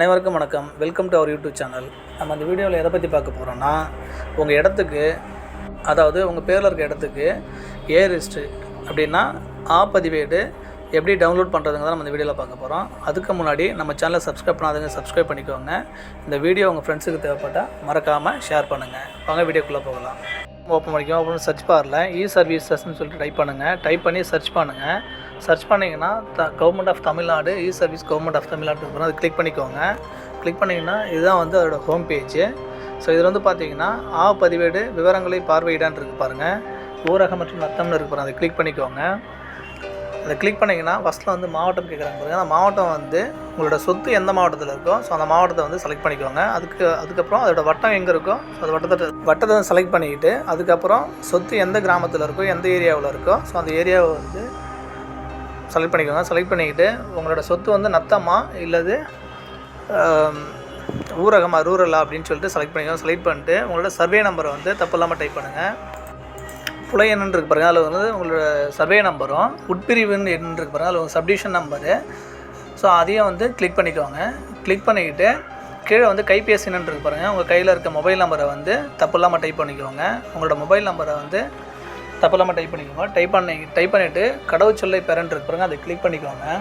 அனைவருக்கும் வணக்கம். Welcome to our YouTube channel. நம்ம இந்த வீடியோவில் எதை பற்றி பார்க்க போகிறோன்னா, உங்கள் இடத்துக்கு, அதாவது உங்கள் பேரில் இருக்க இடத்துக்கு ஏ-ரிஜிஸ்ட்ரு அப்படின்னா பதிவேடு எப்படி டவுன்லோட் பண்ணுறதுங்க தான் நம்ம இந்த வீடியோவில் பார்க்க போகிறோம். அதுக்கு முன்னாடி நம்ம சேனலை சப்ஸ்கிரைப் பண்ணாதவங்க சப்ஸ்கிரைப் பண்ணிக்கோங்க. இந்த வீடியோ உங்கள் ஃப்ரெண்ட்ஸுக்கு தேவைப்பட்டால் மறக்காமல் ஷேர் பண்ணுங்கள். வாங்க வீடியோக்குள்ளே போகலாம். ஓப்பன் பண்ணிக்கோங்க. ஓப்பன் சர்ச் பாரில் இ-சர்வீசஸ்ன்னு சொல்லிட்டு டைப் பண்ணுங்கள். டைப் பண்ணி சர்ச் பண்ணுங்கள். சர்ச் பண்ணிங்கன்னா government of Tamil Nadu e service government of Tamil Nadu இருக்கும். அது கிளிக் பண்ணிக்கோங்க. கிளிக் பண்ணிங்கன்னா இதுதான் வந்து அதோட ஹோம் பேஜ். ஸோ இதில் வந்து பார்த்தீங்கன்னா பதிவேடு விவரங்களை பார்வையிடான்னு இருக்குது பாருங்கள். ஊரகம் மற்றும் நத்தம்னு இருக்கு பாருங்கள். அதை கிளிக் பண்ணிக்கோங்க. அதை கிளிக் பண்ணிங்கன்னா ஃபஸ்ட்டில் வந்து மாவட்டம் கேட்குறாங்க பாருங்கள். அந்த மாவட்டம் வந்து உங்களோட சொத்து எந்த மாவட்டத்தில் இருக்கோ ஸோ அந்த மாவட்டத்தை வந்து செலக்ட் பண்ணிக்கோங்க. அதுக்கப்புறம் அதோட வட்டம் எங்கே இருக்கோ ஸோ அந்த வட்டத்தை செலக்ட் பண்ணிக்கிட்டு அதுக்கப்புறம் சொத்து எந்த கிராமத்தில் இருக்கோ எந்த ஏரியாவில் இருக்கோ ஸோ அந்த ஏரியாவை வந்து செலக்ட் பண்ணிக்கோங்க. செலக்ட் பண்ணிக்கிட்டு உங்களோட சொத்து வந்து நத்தமா இல்லது ஊரகமாக ரூரலா அப்படின்னு சொல்லிட்டு செலக்ட் பண்ணிக்கோங்க. செலக்ட் பண்ணிட்டு உங்களோட சர்வே நம்பரை வந்து தப்பு இல்லாமல் டைப் பண்ணுங்கள். புலை எண்ணுன்னு இருக்கு பாருங்கள். அதில் வந்து உங்களோட சர்வே நம்பரும் உட்பிரிவுன்னு எண்ணு இருக்கு பாருங்கள். அதில் உங்கள் சப்டிவிஷன் நம்பரு. ஸோ அதையும் வந்து கிளிக் பண்ணிக்கோங்க. கிளிக் பண்ணிக்கிட்டு கீழே வந்து கைபேசி எண்ணுன்னு இருக்கு பாருங்கள். உங்கள் கையில் இருக்க மொபைல் நம்பரை வந்து தப்பு இல்லாமல் டைப் பண்ணிக்கோங்க. உங்களோட மொபைல் நம்பரை வந்து தப்பு இல்லாமல் டைப் பண்ணிக்கோங்க. டைப் பண்ணிவிட்டு கடவுச்சொல்லை பெறன்னு இருக்கு பாருங்கள். அதை கிளிக் பண்ணிக்கோங்க.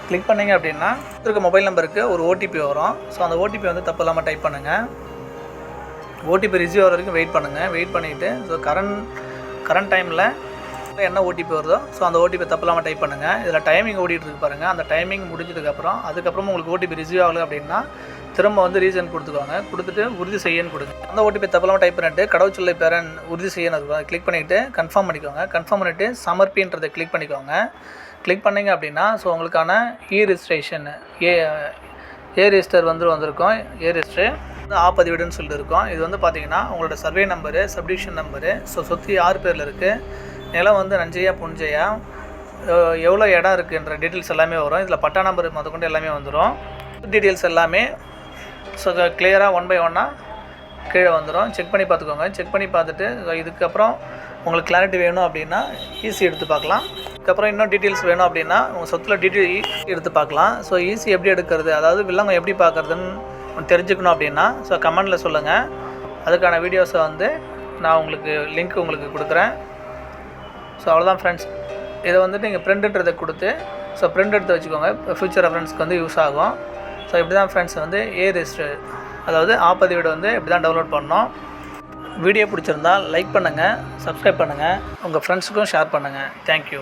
கிளிக் பண்ணிங்க அப்படின்னா இருக்க மொபைல் நம்பருக்கு ஒரு ஓடிபி வரும். ஸோ அந்த ஓடிபி வந்து தப்பு இல்லாமல் டைப் பண்ணுங்கள். ஓடிபி ரிசீவ் ஆகிற வரைக்கும் வெயிட் பண்ணுங்கள். வெயிட் பண்ணிவிட்டு ஸோ கரண்ட் டைமில் என்ன ஓடிபி வருதோ ஸோ அந்த ஓடிபி தப்பு இல்லாமல் டைப் பண்ணுங்கள். இதில் டைமிங் ஓடிட்டு இருக்கு பாருங்கள். அந்த டைமிங் முடிஞ்சதுக்கப்புறம் அதுக்கப்புறம் உங்களுக்கு ஓடிபி ரிசீவ் ஆகலை அப்படின்னா திரும்ப வந்து ரீசன் கொடுத்துக்கோங்க. கொடுத்துட்டு உறுதி செய்யன்னு கொடுங்க. அந்த ஓடிபி தப்பு இல்லாமல் டைப் பண்ணிவிட்டு கடவுச்சொல்லை பெறன் உறுதி செய்யன்னு இருக்கும். அதை கிளிக் பண்ணிவிட்டு கன்ஃபார்ம் பண்ணிக்கோங்க. கன்ஃபார்ம் பண்ணிவிட்டு சமர்ப்பின்றதை கிளிக் பண்ணிக்கோங்க. கிளிக் பண்ணிங்க அப்படின்னா ஸோ உங்களுக்கான இ-ரிஜிஸ்ட்ரேஷன் ஏ-ரிஜிஸ்டர் வந்திருக்கும். ஏ-ரிஜிஸ்ட்ரு பதிவேடுன்னு சொல்லிட்டு இருக்கோம். இது வந்து பார்த்தீங்கன்னா உங்களோட survey number, subdivision number, so சொத்து யார் பேரில் இருக்குது, நிலம் வந்து நஞ்சையா புஞ்சையா, எவ்வளோ இடம் இருக்குன்ற டீட்டெயில்ஸ் எல்லாமே வரும். இதில் பட்டா நம்பர் முதற்கொண்டு எல்லாமே வந்துடும். டீட்டெயில்ஸ் எல்லாமே ஸோ கிளியராக 1 by 1 கீழே வந்துடும். செக் பண்ணி பார்த்துக்கோங்க. செக் பண்ணி பார்த்துட்டு இதுக்கப்புறம் உங்களுக்கு கிளாரிட்டி வேணும் அப்படின்னா ஈஸி எடுத்து பார்க்கலாம். அதுக்கப்புறம் இன்னும் டீட்டெயில்ஸ் வேணும் அப்படின்னா உங்கள் சொத்தில் டீட்டெயில் எடுத்து பார்க்கலாம். ஸோ ஈஸி எப்படி எடுக்கிறது, அதாவது வில்லங்கம் எப்படி பார்க்குறதுன்னு தெரிஞ்சுக்கணும் அப்படின்னா ஸோ கமெண்டில் சொல்லுங்கள். அதுக்கான வீடியோஸை வந்து நான் உங்களுக்கு லிங்க் உங்களுக்கு கொடுக்குறேன். ஸோ அவ்வளோதான் ஃப்ரெண்ட்ஸ். இதை வந்துட்டு நீங்கள் பிரிண்ட்ன்றதை கொடுத்து ஸோ பிரிண்ட் எடுத்து வச்சுக்கோங்க. ஃப்யூச்சர் ரெஃபரன்ஸ்க்கு வந்து யூஸ் ஆகும். ஸோ இப்படி தான் ஃப்ரெண்ட்ஸ் வந்து ஏ-ரிஜிஸ்டர் அதாவது பதிவேடு வந்து இப்படி தான் டவுன்லோட் பண்ணோம். வீடியோ பிடிச்சிருந்தால் லைக் பண்ணுங்கள், சப்ஸ்கிரைப் பண்ணுங்கள், உங்கள் ஃப்ரெண்ட்ஸுக்கும் ஷேர் பண்ணுங்கள். தேங்க்யூ.